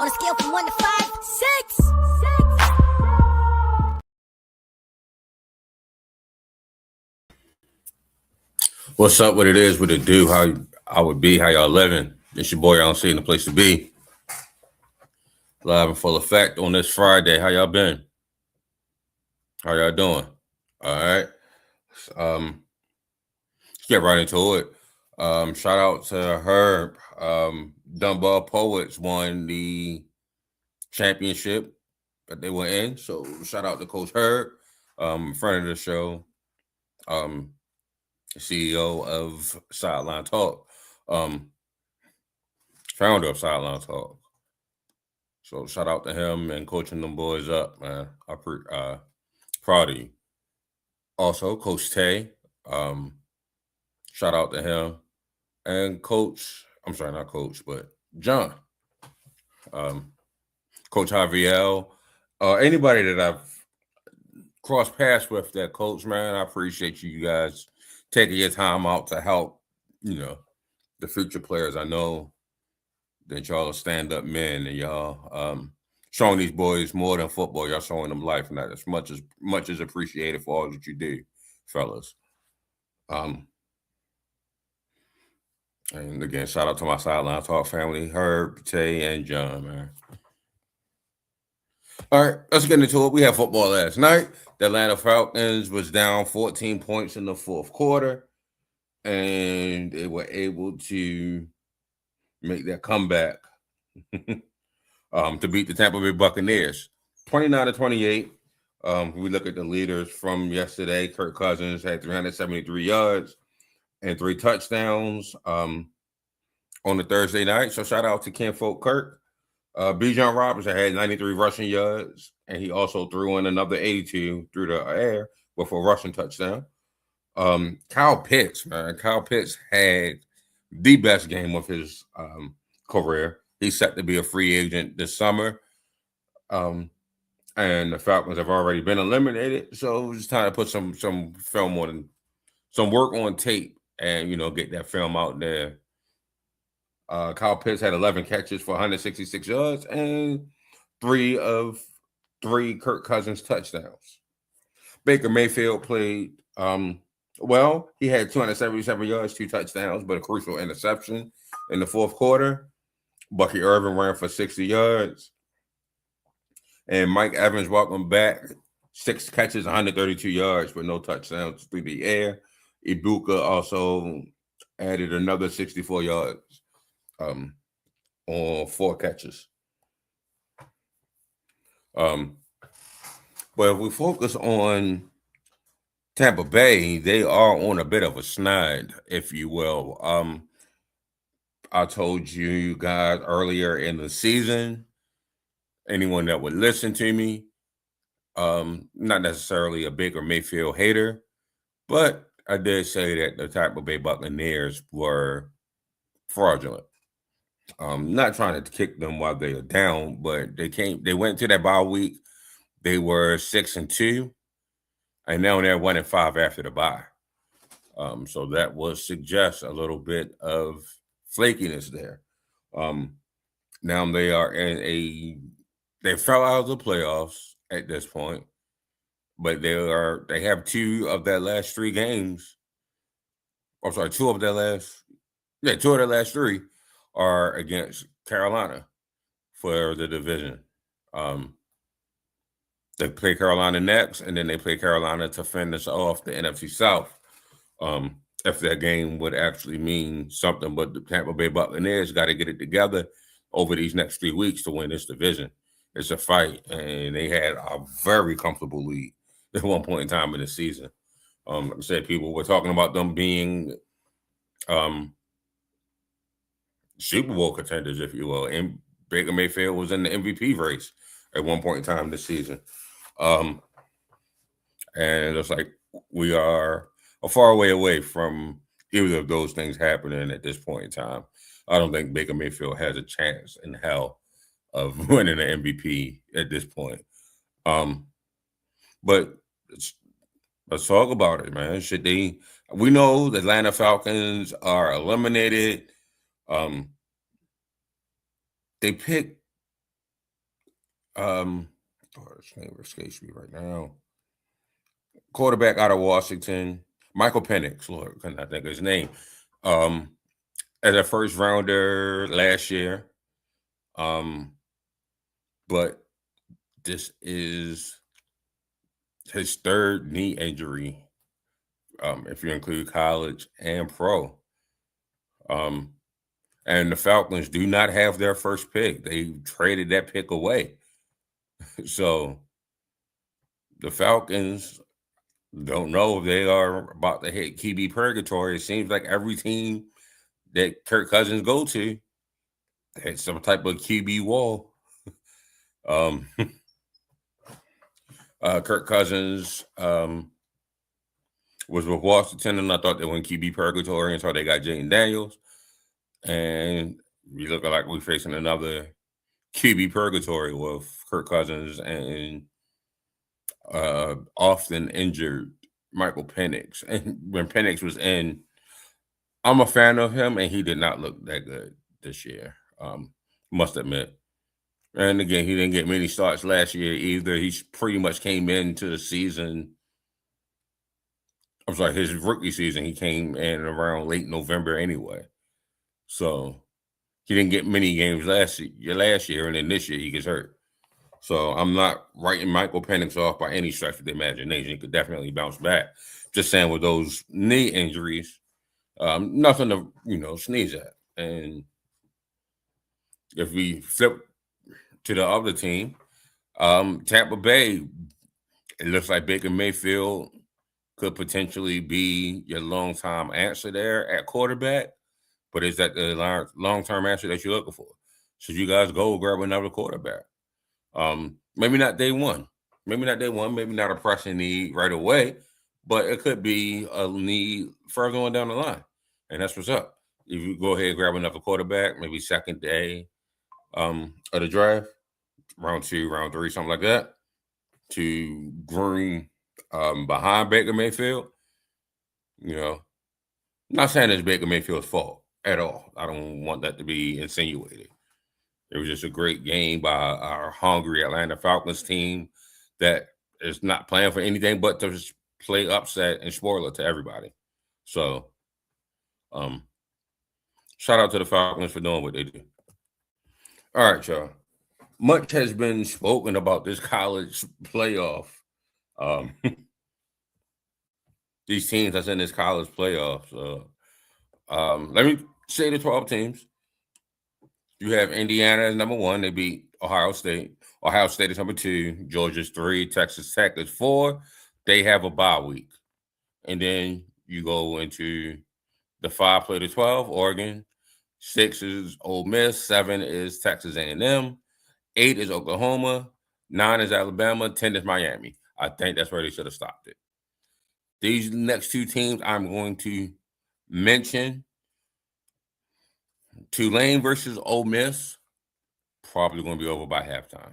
On a scale from 1 to 5, 6. What's up? What it is? What it do? How I would be? How y'all living? It's your boy. I don't see the place to be. Live in full effect on this Friday. How y'all been? How y'all doing? All right. Let's get right into it. Shout out to Herb. Dunbar Poets won the championship that they were in. So shout out to Coach Herb, friend of the show, CEO of Sideline Talk, founder of Sideline Talk. So shout out to him and coaching them boys up, man. I proud of you. Also, Coach Tay, shout out to him. And Coach, I'm sorry, not Coach, but John. Coach Javier, anybody that I've crossed paths with that coach, man, I appreciate you guys taking your time out to help, the future players. I know that y'all are stand-up men and y'all showing these boys more than football. Y'all showing them life, and that as much as appreciated for all that you do, fellas. And again, shout out to my Sideline Talk family, Herb, Tay, and John, man. All right, let's get into it. We had football last night. The Atlanta Falcons was down 14 points in the fourth quarter, and they were able to make that comeback to beat the Tampa Bay Buccaneers, 29-28. We look at the leaders from yesterday. Kirk Cousins had 373 yards and 3 touchdowns on the Thursday night. So shout out to Kinfolk Kirk. Bijan Robinson had 93 rushing yards, and he also threw in another 82 through the air with a rushing touchdown. Kyle Pitts, man. Kyle Pitts had the best game of his career. He's set to be a free agent this summer. And the Falcons have already been eliminated. So it's time to put some film on, some work on tape and, get that film out there. Kyle Pitts had 11 catches for 166 yards and 3 of 3 Kirk Cousins touchdowns. Baker Mayfield played well. He had 277 yards, 2 touchdowns, but a crucial interception in the fourth quarter. Bucky Irvin ran for 60 yards. And Mike Evans, welcome back. 6 catches, 132 yards, but no touchdowns through the air. Ibuka also added another 64 yards on 4 catches. But if we focus on Tampa Bay, they are on a bit of a snide, if you will. I told you guys earlier in the season, anyone that would listen to me, not necessarily a Baker Mayfield hater, but I did say that the Tampa Bay Buccaneers were fraudulent. Not trying to kick them while they are down, but they went to that bye week. They were 6-2, and now they're 1-5 after the bye. So that would suggest a little bit of flakiness there. Now they are they fell out of the playoffs at this point, but they have 2 of their last 3 games. I'm sorry, 2 of their last 3 are against Carolina for the division. They play Carolina next, and then they play Carolina to finish off the NFC South. If that game would actually mean something, but the Tampa Bay Buccaneers got to get it together over these next 3 weeks to win this division. It's a fight, and they had a very comfortable lead at one point in time in the season. Like I said, people were talking about them being Super Bowl contenders, if you will, and Baker Mayfield was in the MVP race at one point in time this season. And it's like we are a far way away from either of those things happening at this point in time. I don't think Baker Mayfield has a chance in hell of winning an MVP at this point. But let's talk about it, man. We know the Atlanta Falcons are eliminated. They picked His name escapes me right now. Quarterback out of Washington, Michael Penix. Lord, couldn't I think of his name? As a first rounder last year. But this is his third knee injury, if you include college and pro. And the Falcons do not have their first pick. They traded that pick away. So the Falcons don't know if they are about to hit QB purgatory. It seems like every team that Kirk Cousins go to had some type of QB wall. Kirk Cousins was with Washington, and I thought they went QB purgatory until they got Jaden Daniels. And we look like we're facing another QB purgatory with Kirk Cousins and often injured Michael Penix. And when Penix was in, I'm a fan of him, and he did not look that good this year, must admit. And again, he didn't get many starts last year either. He pretty much came into the season. I'm sorry, his rookie season, he came in around late November anyway. So he didn't get many games last year, and then this year he gets hurt. So I'm not writing Michael Penix off by any stretch of the imagination. He could definitely bounce back. Just saying, with those knee injuries, nothing to sneeze at. And if we flip to the other team, Tampa Bay, it looks like Baker Mayfield could potentially be your long-time answer there at quarterback. But is that the long-term answer that you're looking for? Should you guys go grab another quarterback? Maybe not day one. Maybe not a pressing need right away, but it could be a need further on down the line. And that's what's up. If you go ahead and grab another quarterback, maybe second day of the draft, round 2, round 3, something like that, to groom behind Baker Mayfield. I'm not saying it's Baker Mayfield's fault at all. I don't want that to be insinuated. It was just a great game by our hungry Atlanta Falcons team that is not playing for anything but to just play upset and spoiler to everybody. So, shout out to the Falcons for doing what they do. All right, y'all. Much has been spoken about this college playoff. These teams that's in this college playoff. So, let me say the 12 teams. You have Indiana as number 1. They beat Ohio State. Ohio State is number 2. Georgia's 3. Texas Tech is 4. They have a bye week. And then you go into the 5 play to 12, Oregon. 6 is Ole Miss. 7 is Texas A&M. 8 is Oklahoma. 9 is Alabama. 10 is Miami. I think that's where they should have stopped it. These next 2 teams I'm going to mention. Tulane versus Ole Miss, probably going to be over by halftime.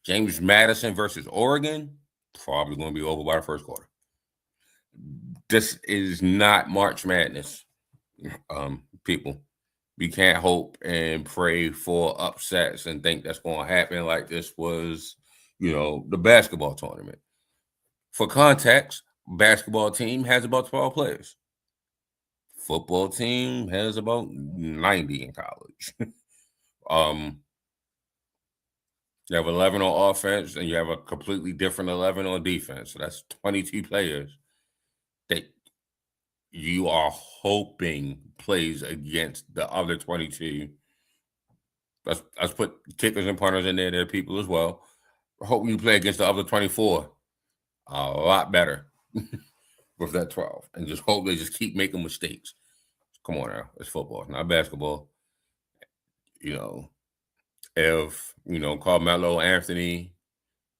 James Madison versus Oregon, probably going to be over by the first quarter. This is not March Madness, people. We can't hope and pray for upsets and think that's going to happen like this was, the basketball tournament. For context, basketball team has about 12 players. Football team has about 90 in college. You have 11 on offense, and you have a completely different 11 on defense. So that's 22 players that you are hoping plays against the other 22. Let's put kickers and punters in there. There are people as well. Hoping you play against the other 24 a lot better. With that 12, and just hope they just keep making mistakes. Come on now, it's football, not basketball. If Carmelo Anthony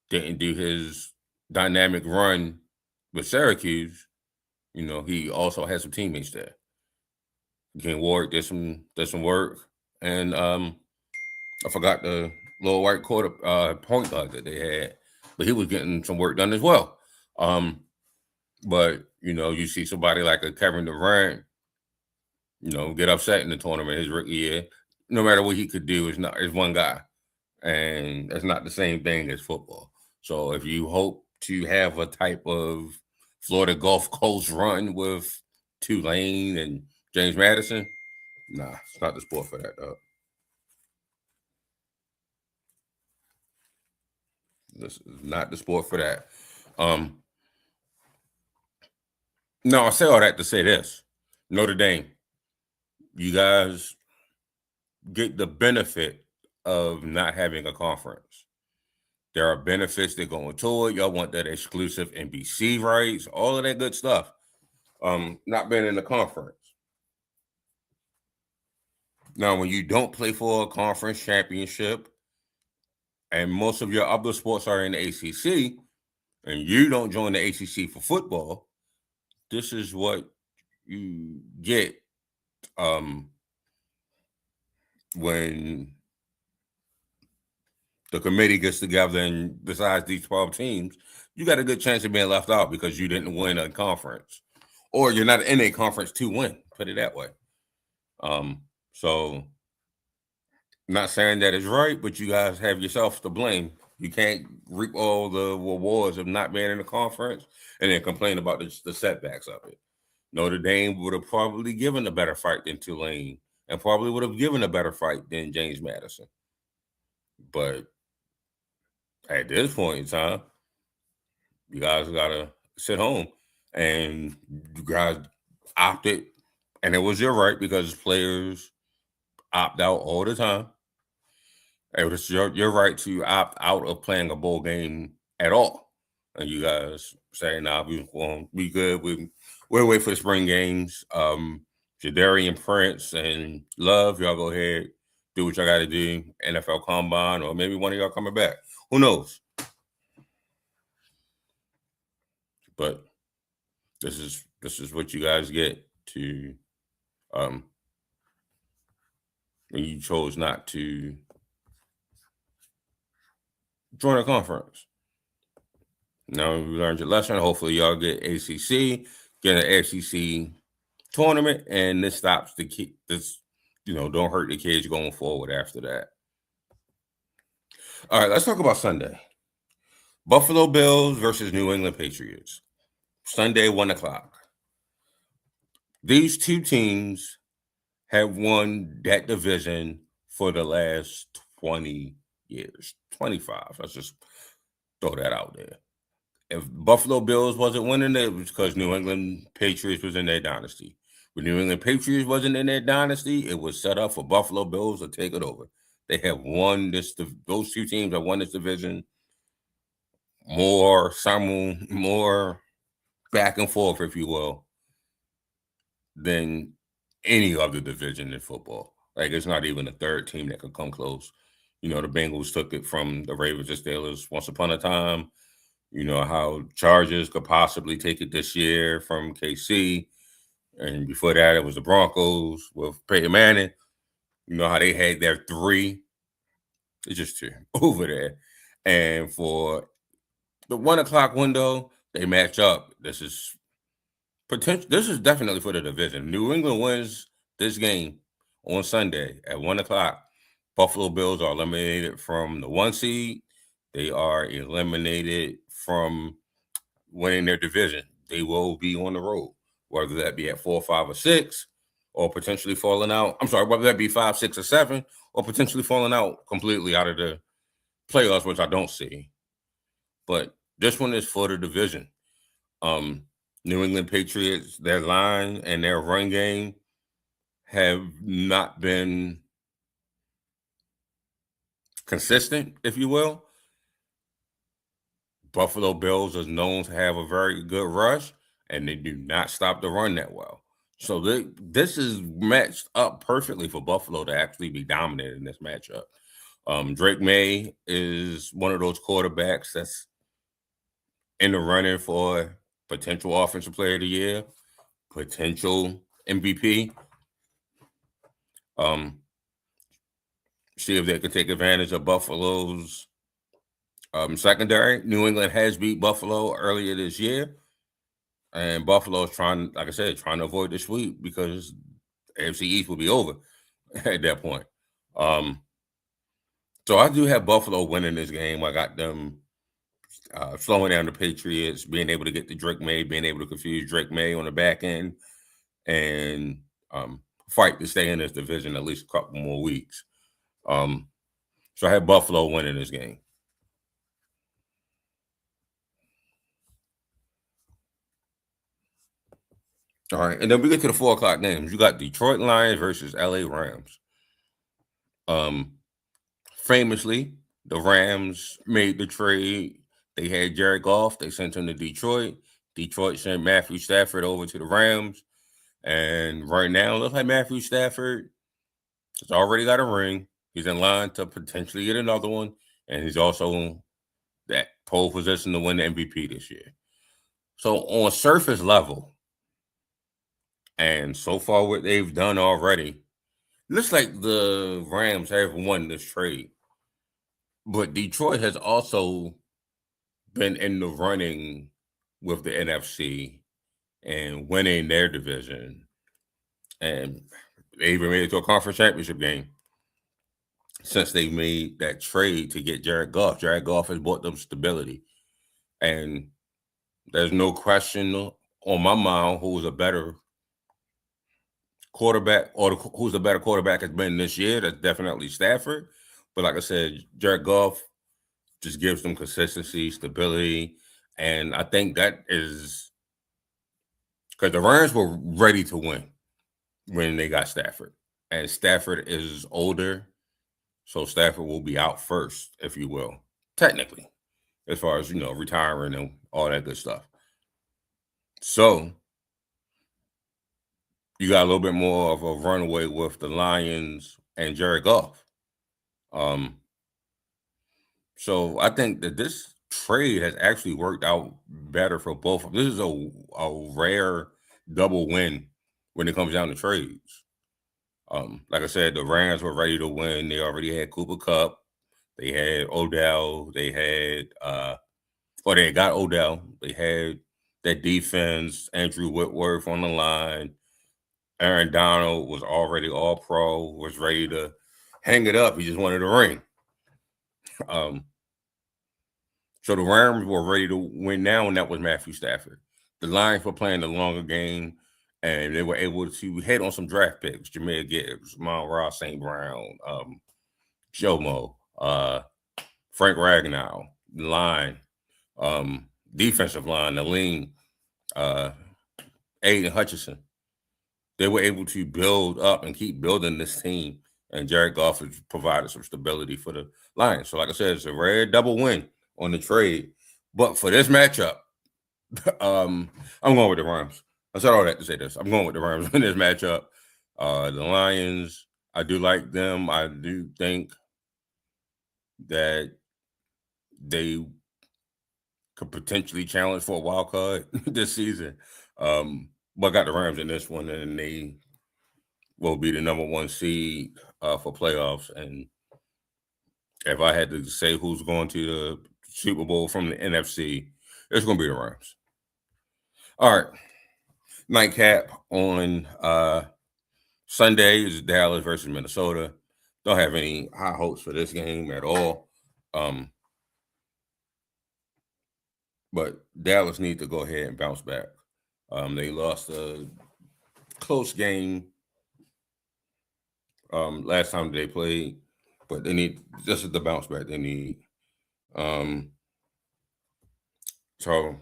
didn't do his dynamic run with Syracuse, he also had some teammates there. Again, Ward did some work, and I forgot the little white point guard that they had, but he was getting some work done as well. But, you see somebody like a Kevin Durant, get upset in the tournament his rookie year. No matter what he could do, is one guy. and that's not the same thing as football. So if you hope to have a type of Florida Gulf Coast run with Tulane and James Madison, nah, it's not the sport for that, though. This is not the sport for that. No, I say all that to say this. Notre Dame, you guys get the benefit of not having a conference. There are benefits that go into it. Y'all want that exclusive NBC rights, all of that good stuff. Not being in the conference. Now, when you don't play for a conference championship, and most of your other sports are in the ACC, and you don't join the ACC for football, this is what you get when the committee gets together and decides these 12 teams. You got a good chance of being left out because you didn't win a conference, or you're not in a conference to win. Put it that way. So, not saying that is right, but you guys have yourself to blame. You can't reap all the rewards of not being in the conference and then complain about the setbacks of it. Notre Dame would have probably given a better fight than Tulane, and probably would have given a better fight than James Madison. But at this point in time, you guys gotta sit home, and you guys opted, and it was your right because players opt out all the time. It was your right to opt out of playing a bowl game at all, and you guys say, "Nah, we good. We'll wait for the spring games." Jadarian Prince and Love, y'all go ahead, do what y'all got to do. NFL Combine, or maybe one of y'all coming back. Who knows? But this is what you guys get to when you chose not to join a conference. Now you learned your lesson. Hopefully y'all get ACC, get an SEC tournament, and this stops this, don't hurt the kids going forward after that. All right, let's talk about Sunday. Buffalo Bills versus New England Patriots. Sunday, 1:00. These two teams have won that division for the last 20 years, 25. Let's just throw that out there. If Buffalo Bills wasn't winning, it was because New England Patriots was in their dynasty. When New England Patriots wasn't in their dynasty, it was set up for Buffalo Bills to take it over. They have won this. Those two teams have won this division more back and forth, if you will, than any other division in football. Like, it's not even a third team that could come close. The Bengals took it from the Ravens and Steelers once upon a time. You know how Chargers could possibly take it this year from KC. And before that, it was the Broncos with Peyton Manning. You know how they had their three. It's just two over there. And for the 1:00 window, they match up. This is definitely for the division. New England wins this game on Sunday at 1:00. Buffalo Bills are eliminated from the 1 seed. They are eliminated from winning their division. They will be on the road, whether that be at 4, 5, or 6, or potentially falling out. I'm sorry, whether that be 5, 6, or 7, or potentially falling out completely out of the playoffs, which I don't see. But this one is for the division. New England Patriots, their line and their run game have not been consistent, if you will. Buffalo Bills is known to have a very good rush, and they do not stop the run that well. So this is matched up perfectly for Buffalo to actually be dominant in this matchup. Drake May is one of those quarterbacks that's in the running for potential Offensive Player of the Year, potential MVP. See if they could take advantage of Buffalo's secondary. New England has beat Buffalo earlier this year, and Buffalo is trying to avoid the sweep because AFC East will be over at that point. So I do have Buffalo winning this game. I got them slowing down the Patriots, being able to get to Drake May, being able to confuse Drake May on the back end, and fight to stay in this division at least a couple more weeks. So I have Buffalo winning this game. All right, and then we get to the 4:00 games. You got Detroit Lions versus LA Rams. Famously, the Rams made the trade. They had Jared Goff. They sent him to Detroit. Detroit sent Matthew Stafford over to the Rams. And right now, it looks like Matthew Stafford has already got a ring. He's in line to potentially get another one. And he's also that pole position to win the MVP this year. So on surface level, and so far what they've done already, looks like the Rams have won this trade. But Detroit has also been in the running with the NFC and winning their division. And they even made it to a conference championship game since they made that trade to get Jared Goff. Jared Goff has brought them stability. And there's no question on my mind who's a better quarterback or who's the better quarterback has been this year. That's definitely Stafford. But like I said, Jared Goff just gives them consistency, stability. And I think that is because the Rams were ready to win when they got Stafford. And Stafford is older, so Stafford will be out first, if you will, technically, as far as, retiring and all that good stuff. So you got a little bit more of a runaway with the Lions and Jared Goff. So I think that this trade has actually worked out better for both. This is a rare double win when it comes down to trades. Like I said, the Rams were ready to win. They already had Cooper Kupp. They had Odell. They had they got Odell. They had that defense, Andrew Whitworth on the line. Aaron Donald was already all pro, was ready to hang it up. He just wanted a ring. So the Rams were ready to win now, and that was Matthew Stafford. The Lions were playing the longer game, and they were able to hit on some draft picks: Jahmyr Gibbs, Amon-Ra St. Brown, Jomo, Frank Ragnow, the line, defensive line, the lean, Aiden Hutchinson. They were able to build up and keep building this team, and Jared Goff has provided some stability for the Lions. So like I said, it's a rare double win on the trade. But for this matchup, I'm going with the Rams. I said all that to say this. I'm going with the Rams in this matchup. The Lions, I do like them. I do think that they could potentially challenge for a wild card this season. But I got the Rams in this one, and they will be the number one seed for playoffs. And if I had to say who's going to the Super Bowl from the NFC, it's going to be the Rams. All right. Nightcap on Sunday is Dallas versus Minnesota. Don't have any high hopes for this game at all. But Dallas needs to go ahead and bounce back. They lost a close game last time they played, but they need this is the bounce back they need. So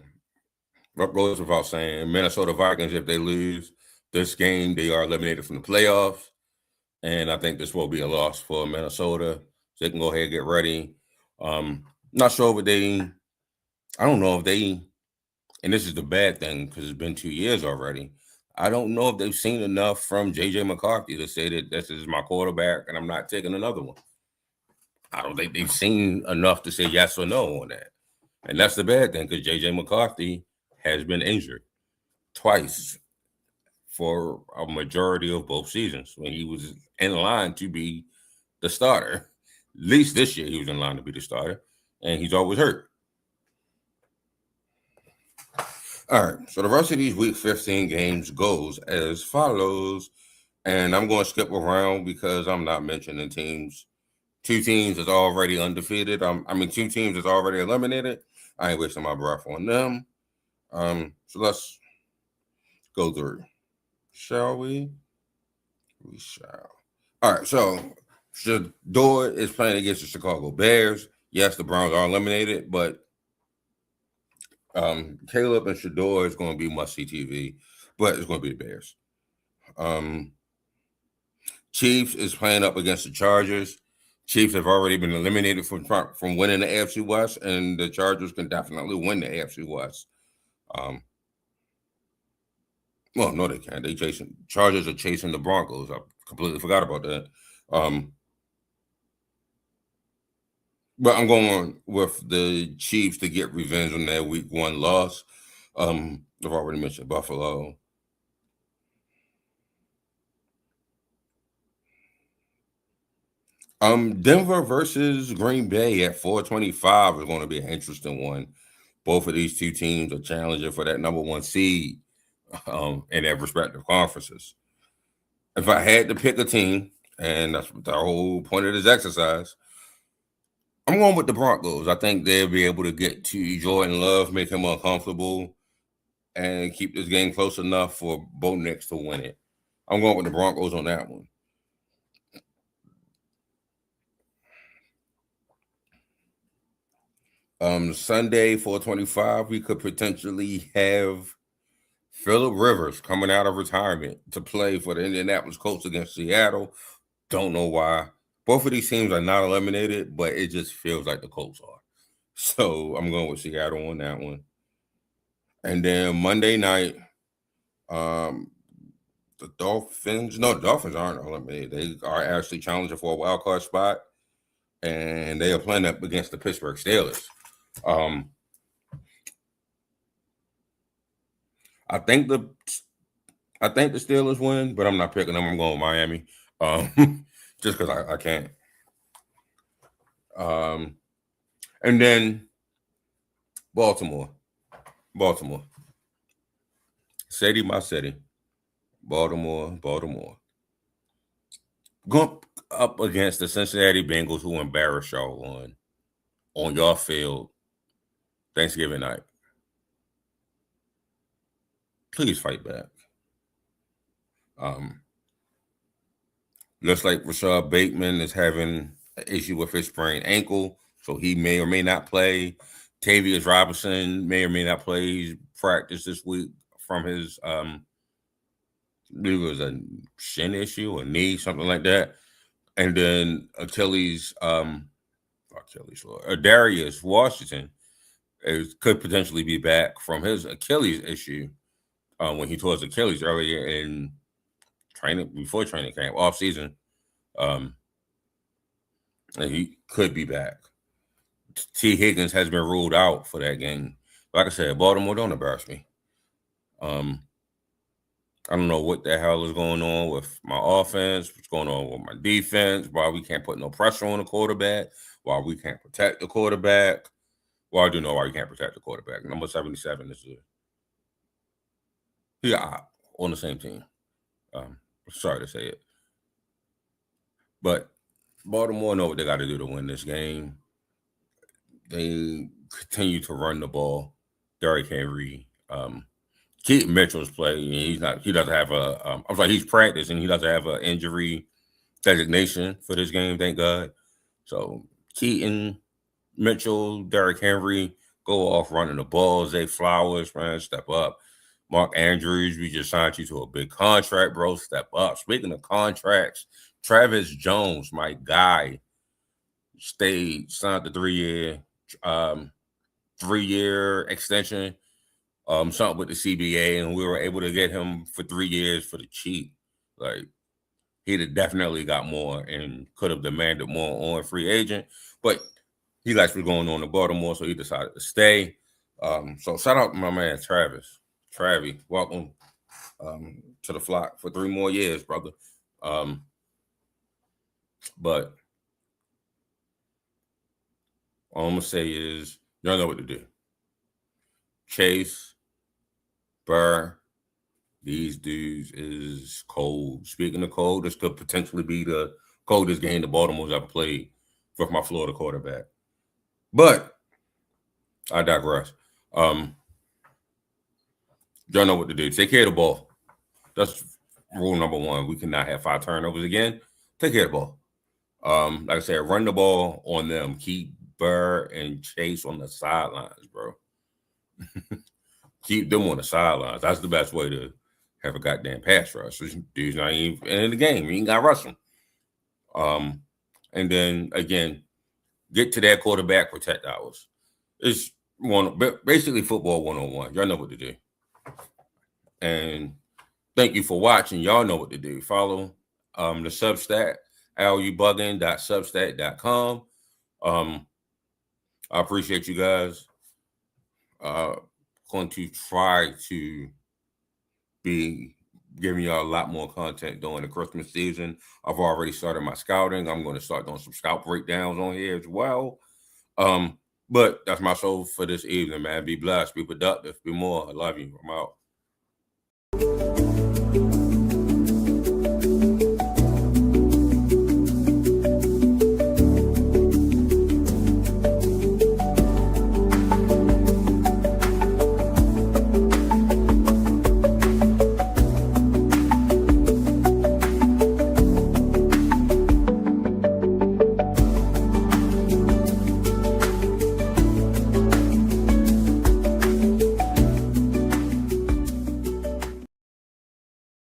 what goes without saying, Minnesota Vikings, if they lose this game, they are eliminated from the playoffs. And I think this will be a loss for Minnesota. So they can go ahead and get ready. Not sure what I don't know if they, and this is the bad thing because it's been 2 years already. I don't know if they've seen enough from J.J. McCarthy to say that this is my quarterback and I'm not taking another one. I don't think they've seen enough to say yes or no on that. And that's the bad thing because J.J. McCarthy has been injured twice for a majority of both seasons when he was in line to be the starter. At least this year he was in line to be the starter, and he's always hurt. All right, so the rest of these Week 15 games goes as follows, and I'm going to skip around because I'm not mentioning teams two teams is already undefeated. Two teams is already eliminated. I ain't wasting my breath on them. So let's go through. Shall we? We shall. All right. So Shador is playing against the Chicago Bears. Yes, the Browns are eliminated, but Caleb and Shador is going to be must-see TV, but it's going to be the Bears. Chiefs is playing up against the Chargers. Chiefs have already been eliminated from winning the AFC West, and the Chargers can definitely win the AFC West. Well, no, they can't. Chargers are chasing the Broncos. I completely forgot about that. But I'm going with the Chiefs to get revenge on their Week 1 loss. I've already mentioned Buffalo. Denver versus Green Bay at 425 is going to be an interesting one. Both of these two teams are challenging for that number 1 seed in their respective conferences. If I had to pick a team, and that's the whole point of this exercise, I'm going with the Broncos. I think they'll be able to get to Jordan Love, make him uncomfortable, and keep this game close enough for Bo Nix to win it. I'm going with the Broncos on that one. Sunday, 425, we could potentially have Phillip Rivers coming out of retirement to play for the Indianapolis Colts against Seattle. Don't know why. Both of these teams are not eliminated, but it just feels like the Colts are. So I'm going with Seattle on that one. And then Monday night, the Dolphins aren't eliminated. They are actually challenging for a wild card spot, and they are playing up against the Pittsburgh Steelers. I think the Steelers win, but I'm not picking them. I'm going with Miami, just because I can't. And then Baltimore, city, my city, Baltimore, going up against the Cincinnati Bengals, who embarrassed y'all on your field Thanksgiving night. Please fight back. Looks like Rashad Bateman is having an issue with his sprained ankle, so he may or may not play. Tavius Robinson may or may not play. He's practiced this week from his it was a shin issue or knee, something like that. And then Darius Washington could potentially be back from his Achilles issue when he tore his Achilles earlier in before training camp, off season. And he could be back. T. Higgins has been ruled out for that game. Like I said, Baltimore, don't embarrass me. I don't know what the hell is going on with my offense, what's going on with my defense, why we can't put no pressure on the quarterback, why we can't protect the quarterback. Well, I do know why you can't protect the quarterback. Number 77 is on the same team. Sorry to say it. But Baltimore know what they got to do to win this game. They continue to run the ball. Derrick Henry. Keaton Mitchell's playing. He doesn't have he's practicing. He doesn't have an injury designation for this game, thank God. So Keaton, Mitchell, Derrick Henry go off running the ball. Zay Flowers, man, step up. Mark Andrews, we just signed you to a big contract, bro. Step up. Speaking of contracts, Travis Jones, my guy, signed the 3-year extension, something with the CBA, and we were able to get him for 3 years for the cheap. Like, he'd have definitely got more and could have demanded more on free agent, but he likes what's going on in Baltimore, so he decided to stay. So shout out to my man Travis. Travi, welcome to the flock for 3 more years, brother. But all I'm going to say is, y'all know what to do. Chase, Burr, these dudes is cold. Speaking of cold, this could potentially be the coldest game the Baltimore's ever played. with my Florida quarterback. But I digress. Y'all know what to do. Take care of the ball. That's rule number one. We cannot have 5 turnovers again. Take care of the ball. Like I said, run the ball on them. Keep Burr and Chase on the sidelines, bro. Keep them on the sidelines. That's the best way to have a goddamn pass rush. Dude's not even in the game. You ain't got to rush him. And then again, get to that quarterback, protect ours. It's basically football 101. Y'all know what to do. And thank you for watching. Y'all know what to do. Follow the Substack, alubugging.substack.com. I appreciate you guys. Going to try to be giving y'all a lot more content during the Christmas season. I've already started my scouting. I'm going to start doing some scout breakdowns on here as well. But that's my show for this evening, man. Be blessed, be productive, be more. I love you. I'm out.